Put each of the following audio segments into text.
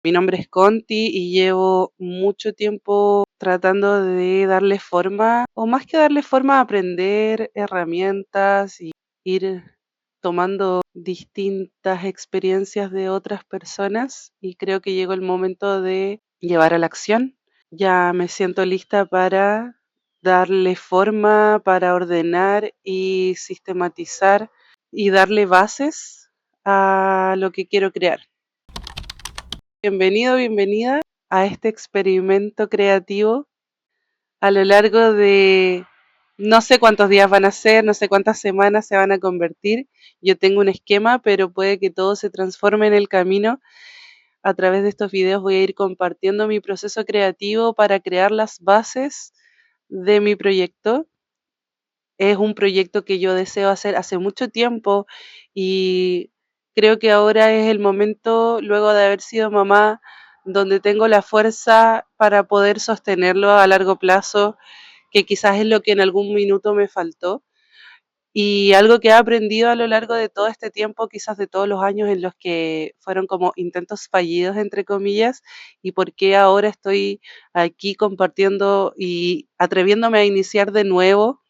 Mi nombre es Conti y llevo mucho tiempo tratando de darle forma, o más que darle forma, aprender herramientas y ir tomando distintas experiencias de otras personas y creo que llegó el momento de llevar a la acción. Ya me siento lista para darle forma, para ordenar y sistematizar y darle bases a lo que quiero crear. Bienvenido, bienvenida a este experimento creativo a lo largo de no sé cuántos días van a ser, no sé cuántas semanas se van a convertir. Yo tengo un esquema, pero puede que todo se transforme en el camino. A través de estos videos voy a ir compartiendo mi proceso creativo para crear las bases de mi proyecto. Es un proyecto que yo deseo hacer hace mucho tiempo y creo que ahora es el momento, luego de haber sido mamá, donde tengo la fuerza para poder sostenerlo a largo plazo, que quizás es lo que en algún minuto me faltó. Y algo que he aprendido a lo largo de todo este tiempo, quizás de todos los años en los que fueron como intentos fallidos, entre comillas, y por qué ahora estoy aquí compartiendo y atreviéndome a iniciar de nuevo,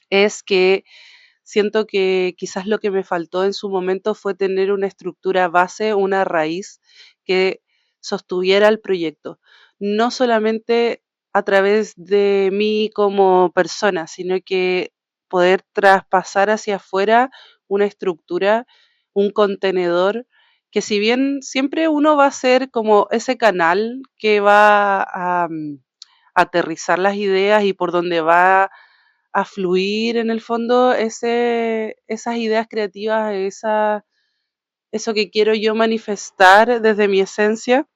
es que siento que quizás lo que me faltó en su momento fue tener una estructura base, una raíz que sostuviera el proyecto. No solamente a través de mí como persona, sino que poder traspasar hacia afuera una estructura, un contenedor, que si bien siempre uno va a ser como ese canal que va a aterrizar las ideas y por donde va a fluir en el fondo esas ideas creativas, eso que quiero yo manifestar desde mi esencia.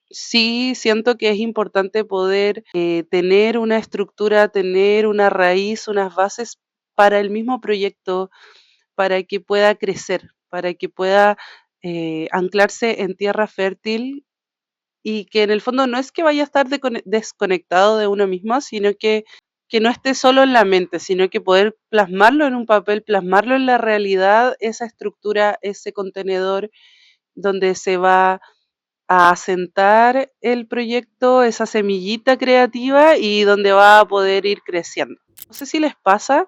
Sí, siento que es importante poder tener una estructura, tener una raíz, unas bases para el mismo proyecto, para que pueda crecer, para que pueda anclarse en tierra fértil y que en el fondo no es que vaya a estar desconectado de uno mismo, sino que no esté solo en la mente, sino que poder plasmarlo en un papel, plasmarlo en la realidad, esa estructura, ese contenedor donde se va a asentar el proyecto, esa semillita creativa y donde va a poder ir creciendo. No sé si les pasa,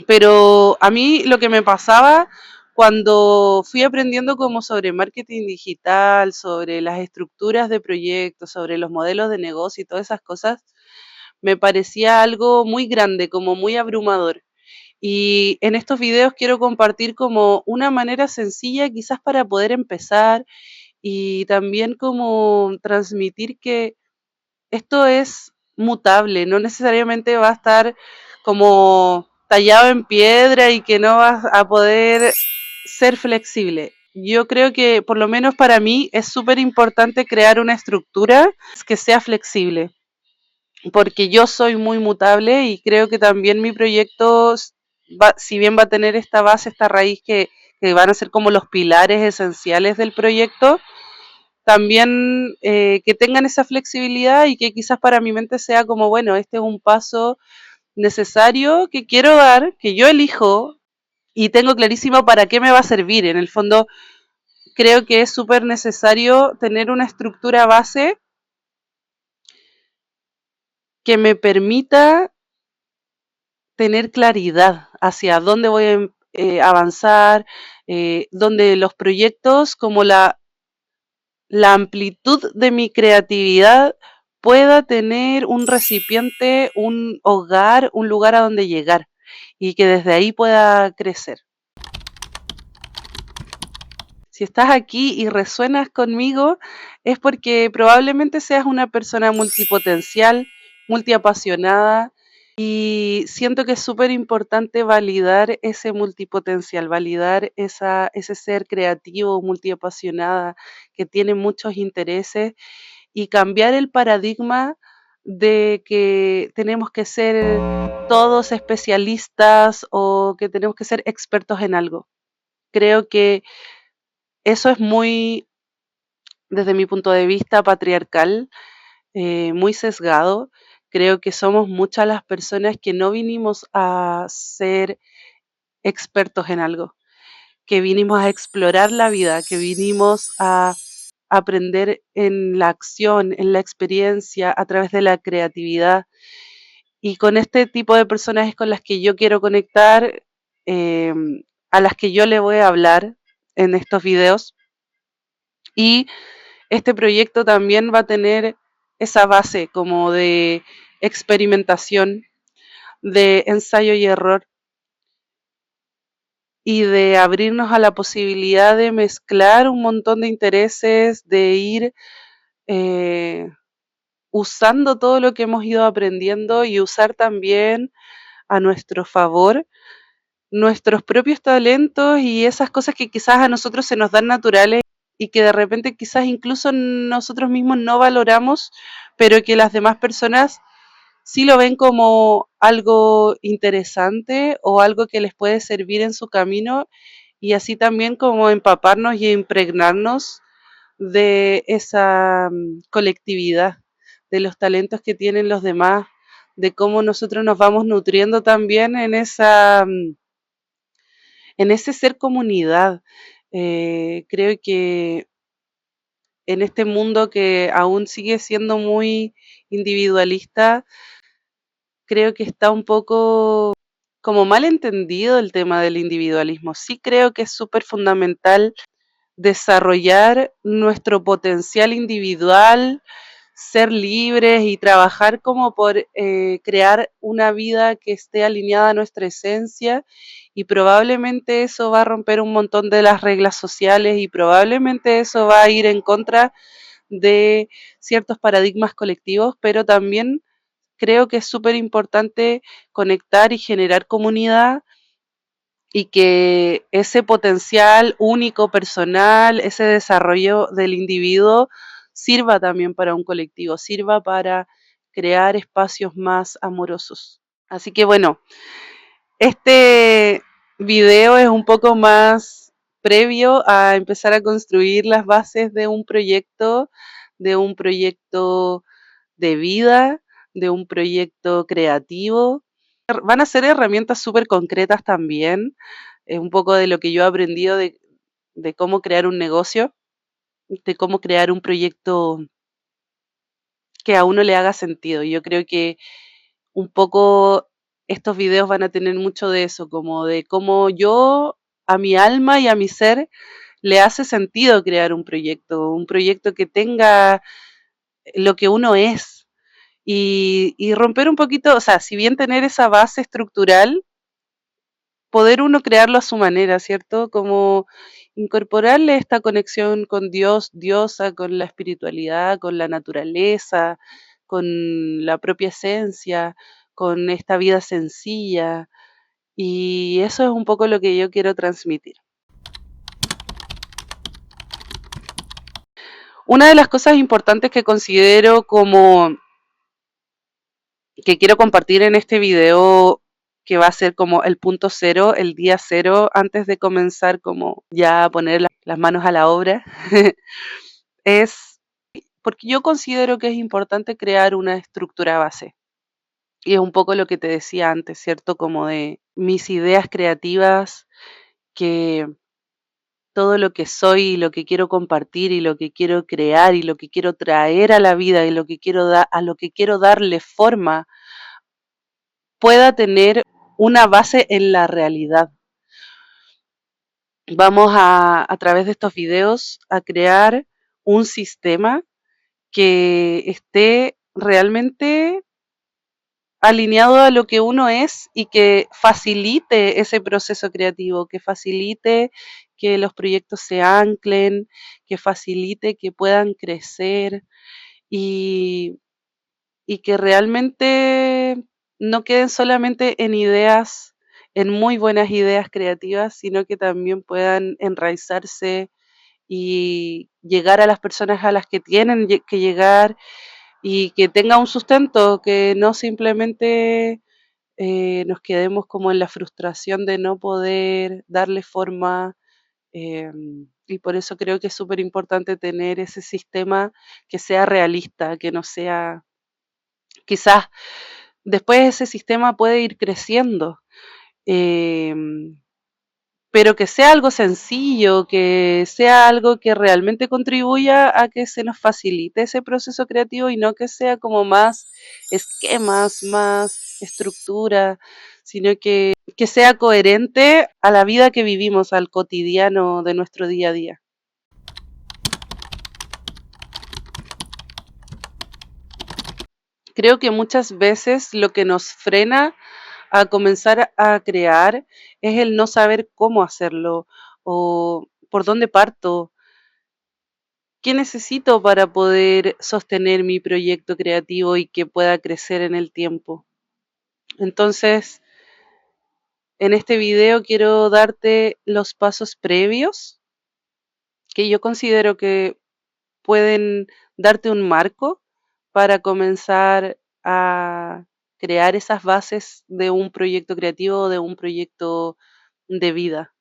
pero a mí lo que me pasaba cuando fui aprendiendo como sobre marketing digital, sobre las estructuras de proyectos, sobre los modelos de negocio y todas esas cosas, me parecía algo muy grande, como muy abrumador. Y en estos videos quiero compartir como una manera sencilla quizás para poder empezar y también como transmitir que esto es mutable, no necesariamente va a estar como tallado en piedra y que no vas a poder ser flexible. Yo creo que por lo menos para mí es súper importante crear una estructura que sea flexible, porque yo soy muy mutable y creo que también mi proyecto, si bien va a tener esta base, esta raíz que van a ser como los pilares esenciales del proyecto, también que tengan esa flexibilidad y que quizás para mi mente sea como, bueno, este es un paso necesario que quiero dar, que yo elijo y tengo clarísimo para qué me va a servir. En el fondo, creo que es súper necesario tener una estructura base que me permita tener claridad hacia dónde voy a avanzar, donde los proyectos como la amplitud de mi creatividad pueda tener un recipiente, un hogar, un lugar a donde llegar y que desde ahí pueda crecer. Si estás aquí y resuenas conmigo, es porque probablemente seas una persona multipotencial, multiapasionada, y siento que es súper importante validar ese multipotencial, validar ese ser creativo, multiapasionada, que tiene muchos intereses y cambiar el paradigma de que tenemos que ser todos especialistas o que tenemos que ser expertos en algo. Creo que eso es muy, desde mi punto de vista, patriarcal, muy sesgado. Creo que somos muchas las personas que no vinimos a ser expertos en algo, que vinimos a explorar la vida, que vinimos a aprender en la acción, en la experiencia, a través de la creatividad. Y con este tipo de personas es con las que yo quiero conectar, eh, a las que yo le voy a hablar en estos videos. Y este proyecto también va a tener esa base como de experimentación, de ensayo y error, y de abrirnos a la posibilidad de mezclar un montón de intereses, de ir eh, usando todo lo que hemos ido aprendiendo y usar también a nuestro favor nuestros propios talentos y esas cosas que quizás a nosotros se nos dan naturales y que de repente quizás incluso nosotros mismos no valoramos, pero que las demás personas sí lo ven como algo interesante o algo que les puede servir en su camino, y así también como empaparnos y impregnarnos de esa colectividad, de los talentos que tienen los demás, de cómo nosotros nos vamos nutriendo también en ese ser comunidad. Creo que en este mundo que aún sigue siendo muy individualista, creo que está un poco como mal entendido el tema del individualismo. Sí creo que es súper fundamental desarrollar nuestro potencial individual, ser libres y trabajar como por crear una vida que esté alineada a nuestra esencia, y probablemente eso va a romper un montón de las reglas sociales y probablemente eso va a ir en contra de ciertos paradigmas colectivos, pero también creo que es súper importante conectar y generar comunidad, y que ese potencial único, personal, ese desarrollo del individuo sirva también para un colectivo, sirva para crear espacios más amorosos. Así que bueno, este video es un poco más previo a empezar a construir las bases de un proyecto de vida, de un proyecto creativo. Van a ser herramientas súper concretas también, un poco de lo que yo he aprendido de cómo crear un negocio, de cómo crear un proyecto que a uno le haga sentido. Yo creo que un poco estos videos van a tener mucho de eso, como de cómo yo a mi alma y a mi ser le hace sentido crear un proyecto que tenga lo que uno es, y romper un poquito, o sea, si bien tener esa base estructural, poder uno crearlo a su manera, ¿cierto? Como incorporarle esta conexión con Dios, diosa, con la espiritualidad, con la naturaleza, con la propia esencia, con esta vida sencilla. Y eso es un poco lo que yo quiero transmitir. Una de las cosas importantes que considero como que quiero compartir en este video, que va a ser como el punto cero, el día cero, antes de comenzar como ya a poner las manos a la obra, es porque yo considero que es importante crear una estructura base. Y es un poco lo que te decía antes, ¿cierto? Como de mis ideas creativas, que todo lo que soy y lo que quiero compartir y lo que quiero crear y lo que quiero traer a la vida y lo que quiero a lo que quiero darle forma, pueda tener una base en la realidad. Vamos a través de estos videos, a crear un sistema que esté realmente alineado a lo que uno es y que facilite ese proceso creativo, que facilite que los proyectos se anclen, que facilite que puedan crecer, y, y que realmente no queden solamente en ideas, en muy buenas ideas creativas, sino que también puedan enraizarse y llegar a las personas a las que tienen que llegar, y que tenga un sustento, que no simplemente nos quedemos como en la frustración de no poder darle forma. Y por eso creo que es súper importante tener ese sistema que sea realista, que no sea, quizás después ese sistema puede ir creciendo, eh, pero que sea algo sencillo, que sea algo que realmente contribuya a que se nos facilite ese proceso creativo y no que sea como más esquemas, más estructura, sino que sea coherente a la vida que vivimos, al cotidiano de nuestro día a día. Creo que muchas veces lo que nos frena a comenzar a crear es el no saber cómo hacerlo o por dónde parto. ¿Qué necesito para poder sostener mi proyecto creativo y que pueda crecer en el tiempo? Entonces, en este video quiero darte los pasos previos que yo considero que pueden darte un marco para comenzar a crear esas bases de un proyecto creativo o de un proyecto de vida.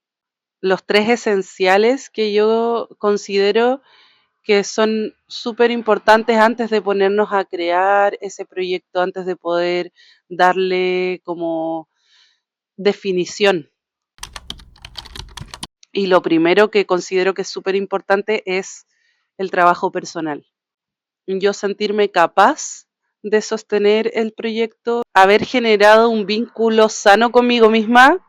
Los tres esenciales que yo considero que son súper importantes antes de ponernos a crear ese proyecto, antes de poder darle como definición. Y lo primero que considero que es súper importante es el trabajo personal. Yo sentirme capaz de sostener el proyecto, haber generado un vínculo sano conmigo misma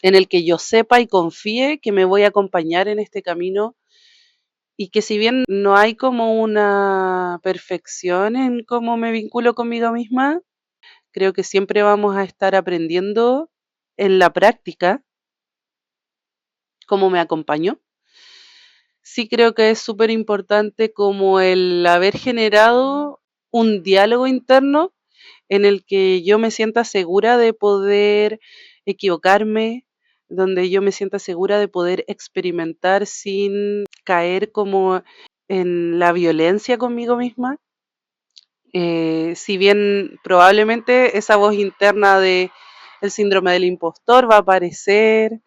en el que yo sepa y confíe que me voy a acompañar en este camino y que si bien no hay como una perfección en cómo me vinculo conmigo misma, creo que siempre vamos a estar aprendiendo en la práctica cómo me acompaño. Sí creo que es súper importante como el haber generado un diálogo interno en el que yo me sienta segura de poder equivocarme, donde yo me sienta segura de poder experimentar sin caer como en la violencia conmigo misma. Si bien probablemente esa voz interna de el síndrome del impostor va a aparecer,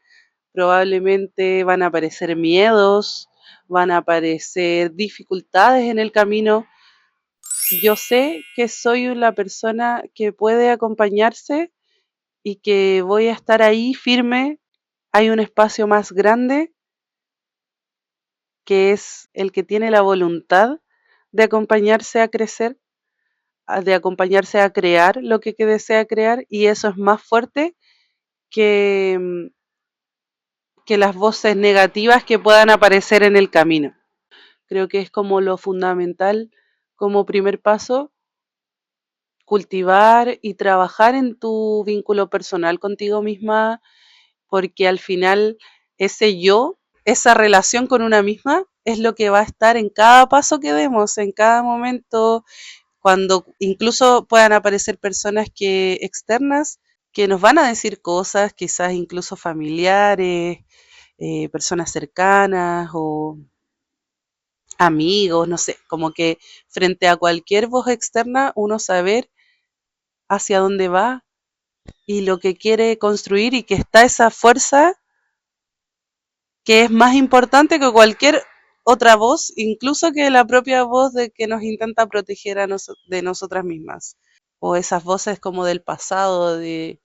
probablemente van a aparecer miedos, van a aparecer dificultades en el camino. Yo sé que soy la persona que puede acompañarse y que voy a estar ahí firme. Hay un espacio más grande que es el que tiene la voluntad de acompañarse a crecer, de acompañarse a crear lo que desea crear, y eso es más fuerte que, que las voces negativas que puedan aparecer en el camino. Creo que es como lo fundamental como primer paso, cultivar y trabajar en tu vínculo personal contigo misma, porque al final ese yo, esa relación con una misma, es lo que va a estar en cada paso que demos, en cada momento, cuando incluso puedan aparecer personas que externas que nos van a decir cosas, quizás incluso familiares, personas cercanas o amigos, no sé, como que frente a cualquier voz externa uno saber hacia dónde va y lo que quiere construir y que está esa fuerza que es más importante que cualquier otra voz, incluso que la propia voz de que nos intenta proteger de nosotras mismas. O esas voces como del pasado, de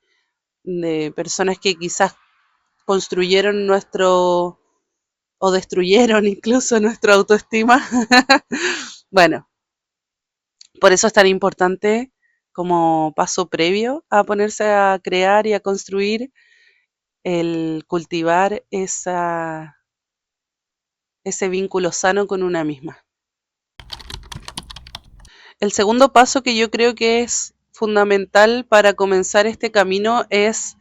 personas que quizás construyeron nuestro, o destruyeron incluso nuestra autoestima. Bueno, por eso es tan importante como paso previo a ponerse a crear y a construir el cultivar ese vínculo sano con una misma. El segundo paso que yo creo que es fundamental para comenzar este camino es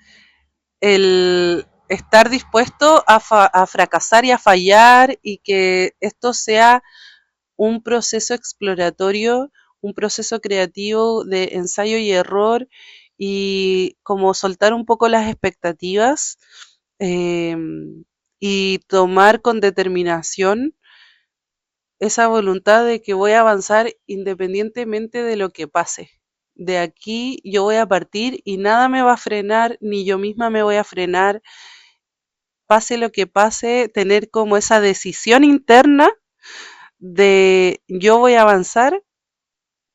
el estar dispuesto a fracasar y a fallar y que esto sea un proceso exploratorio, un proceso creativo de ensayo y error y como soltar un poco las expectativas eh, y tomar con determinación esa voluntad de que voy a avanzar independientemente de lo que pase. De aquí yo voy a partir y nada me va a frenar, ni yo misma me voy a frenar, pase lo que pase, tener como esa decisión interna de yo voy a avanzar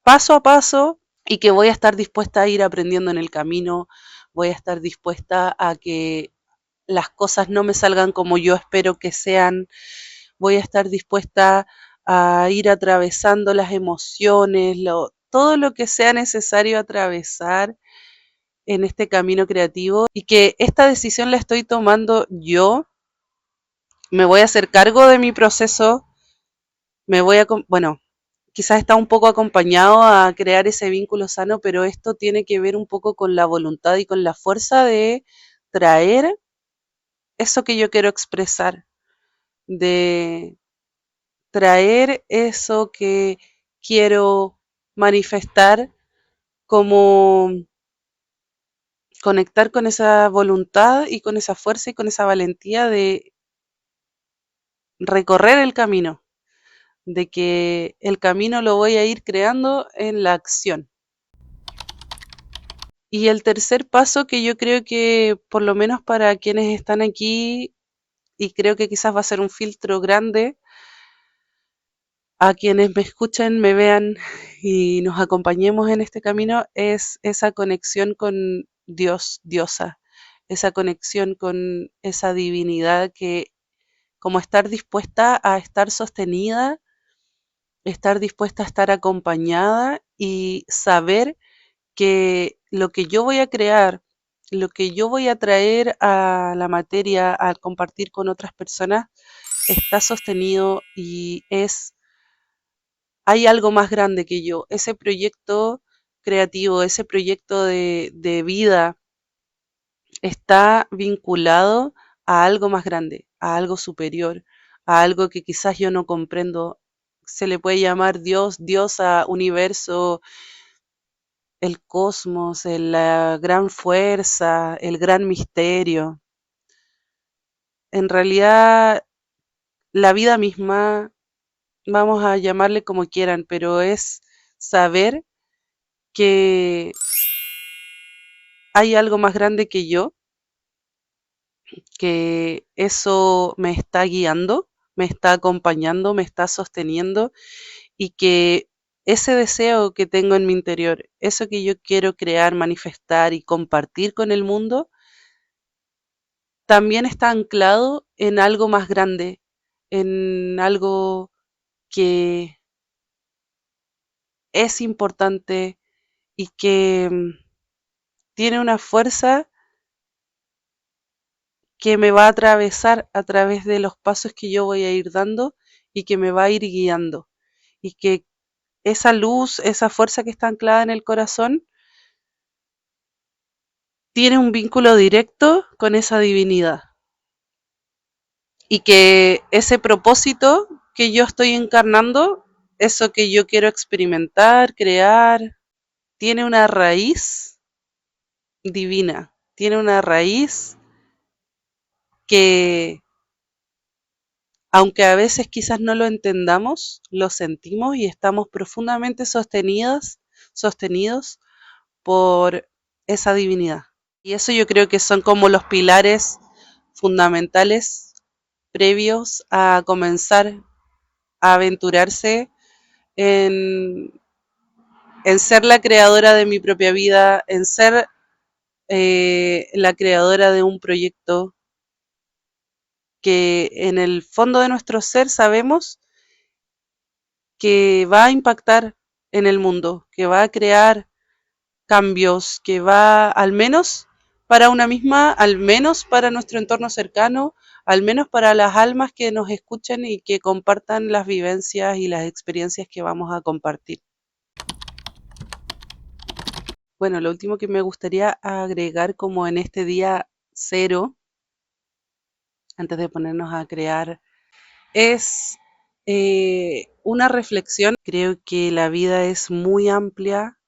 paso a paso y que voy a estar dispuesta a ir aprendiendo en el camino, voy a estar dispuesta a que las cosas no me salgan como yo espero que sean. Voy a estar dispuesta a ir atravesando las emociones, todo lo que sea necesario atravesar en este camino creativo y que esta decisión la estoy tomando yo. Me voy a hacer cargo de mi proceso, bueno, quizás está un poco acompañado a crear ese vínculo sano, pero esto tiene que ver un poco con la voluntad y con la fuerza de traer eso que yo quiero expresar, de traer eso que quiero manifestar, como conectar con esa voluntad y con esa fuerza y con esa valentía de recorrer el camino, de que el camino lo voy a ir creando en la acción. Y el tercer paso que yo creo que por lo menos para quienes están aquí, y creo que quizás va a ser un filtro grande a quienes me escuchen, me vean y nos acompañemos en este camino, es esa conexión con Dios, diosa, esa conexión con esa divinidad que como estar dispuesta a estar sostenida, estar dispuesta a estar acompañada y saber que lo que yo voy a crear, lo que yo voy a traer a la materia, a compartir con otras personas, está sostenido y hay algo más grande que yo. Ese proyecto creativo, ese proyecto de vida está vinculado a algo más grande, a algo superior, a algo que quizás yo no comprendo. Se le puede llamar Dios, diosa, universo, el cosmos, la gran fuerza, el gran misterio. En realidad, la vida misma, vamos a llamarle como quieran, pero es saber que hay algo más grande que yo, que eso me está guiando, me está acompañando, me está sosteniendo y que ese deseo que tengo en mi interior, eso que yo quiero crear, manifestar y compartir con el mundo, también está anclado en algo más grande, en algo que es importante y que tiene una fuerza que me va a atravesar a través de los pasos que yo voy a ir dando y que me va a ir guiando. Y que esa luz, esa fuerza que está anclada en el corazón, tiene un vínculo directo con esa divinidad. Y que ese propósito que yo estoy encarnando, eso que yo quiero experimentar, crear, tiene una raíz divina, tiene una raíz que, aunque a veces quizás no lo entendamos, lo sentimos y estamos profundamente sostenidos por esa divinidad. Y eso yo creo que son como los pilares fundamentales previos a comenzar a aventurarse en, en ser la creadora de mi propia vida, en ser la creadora de un proyecto que en el fondo de nuestro ser sabemos que va a impactar en el mundo, que va a crear cambios, que va al menos para una misma, al menos para nuestro entorno cercano, al menos para las almas que nos escuchen y que compartan las vivencias y las experiencias que vamos a compartir. Bueno, lo último que me gustaría agregar como en este día cero, antes de ponernos a crear, es una reflexión. Creo que la vida es muy amplia,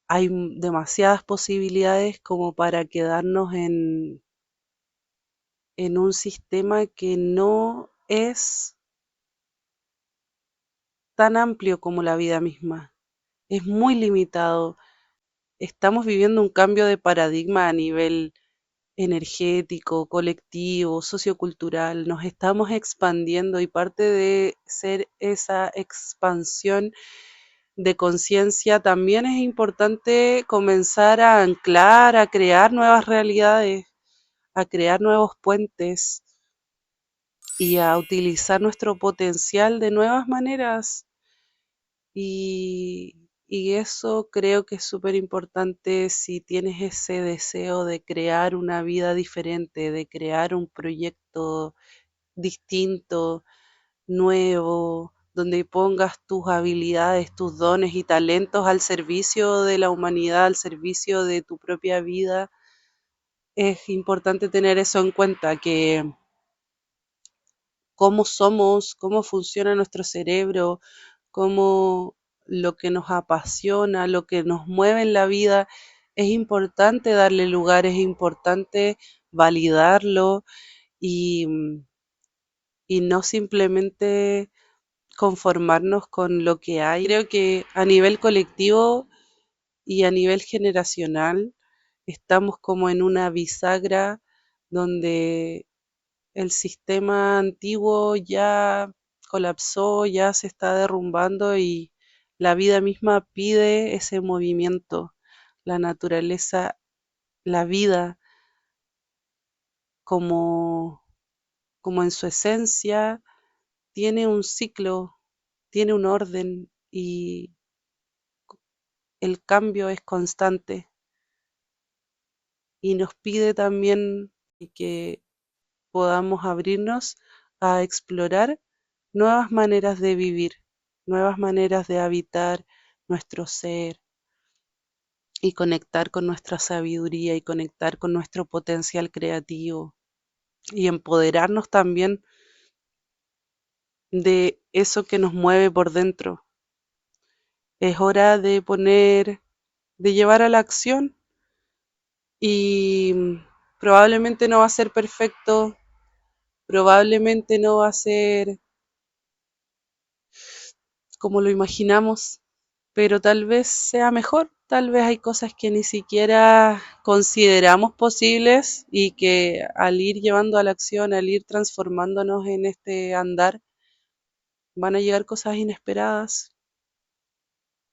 hay demasiadas posibilidades como para quedarnos en un sistema que no es tan amplio como la vida misma. Es muy limitado. Estamos viviendo un cambio de paradigma a nivel energético, colectivo, sociocultural. Nos estamos expandiendo y parte de ser esa expansión de conciencia también es importante comenzar a anclar, a crear nuevas realidades, a crear nuevos puentes y a utilizar nuestro potencial de nuevas maneras. Y eso creo que es súper importante si tienes ese deseo de crear una vida diferente, de crear un proyecto distinto, nuevo, donde pongas tus habilidades, tus dones y talentos al servicio de la humanidad, al servicio de tu propia vida. Es importante tener eso en cuenta, que cómo somos, cómo funciona nuestro cerebro, cómo lo que nos apasiona, lo que nos mueve en la vida, es importante darle lugar, es importante validarlo y, y no simplemente conformarnos con lo que hay. Creo que a nivel colectivo y a nivel generacional estamos como en una bisagra donde el sistema antiguo ya colapsó, ya se está derrumbando y la vida misma pide ese movimiento. La naturaleza, la vida como, como en su esencia, tiene un ciclo, tiene un orden y el cambio es constante y nos pide también que podamos abrirnos a explorar nuevas maneras de vivir, nuevas maneras de habitar nuestro ser y conectar con nuestra sabiduría y conectar con nuestro potencial creativo y empoderarnos también de eso que nos mueve por dentro. Es hora de llevar a la acción y probablemente no va a ser perfecto, probablemente no va a ser como lo imaginamos, pero tal vez sea mejor, tal vez hay cosas que ni siquiera consideramos posibles y que al ir llevando a la acción, al ir transformándonos en este andar, van a llegar cosas inesperadas.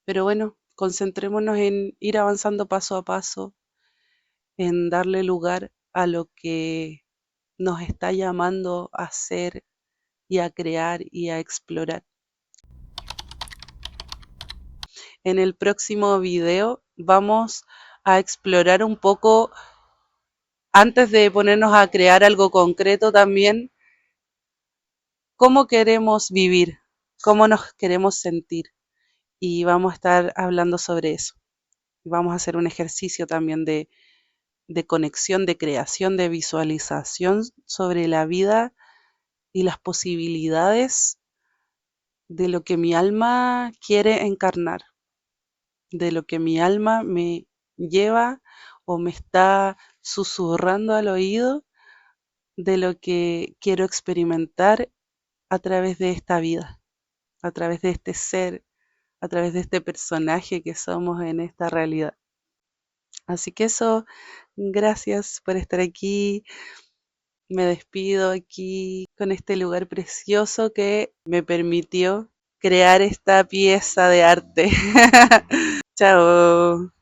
Pero bueno, concentrémonos en ir avanzando paso a paso, en darle lugar a lo que nos está llamando a hacer y a crear y a explorar. En el próximo video vamos a explorar un poco, antes de ponernos a crear algo concreto también, cómo queremos vivir, cómo nos queremos sentir. Y vamos a estar hablando sobre eso. Vamos a hacer un ejercicio también de conexión, de creación, de visualización sobre la vida y las posibilidades de lo que mi alma quiere encarnar, de lo que mi alma me lleva o me está susurrando al oído, de lo que quiero experimentar a través de esta vida, a través de este ser, a través de este personaje que somos en esta realidad. Así que eso, gracias por estar aquí. Me despido aquí con este lugar precioso que me permitió crear esta pieza de arte. Chao.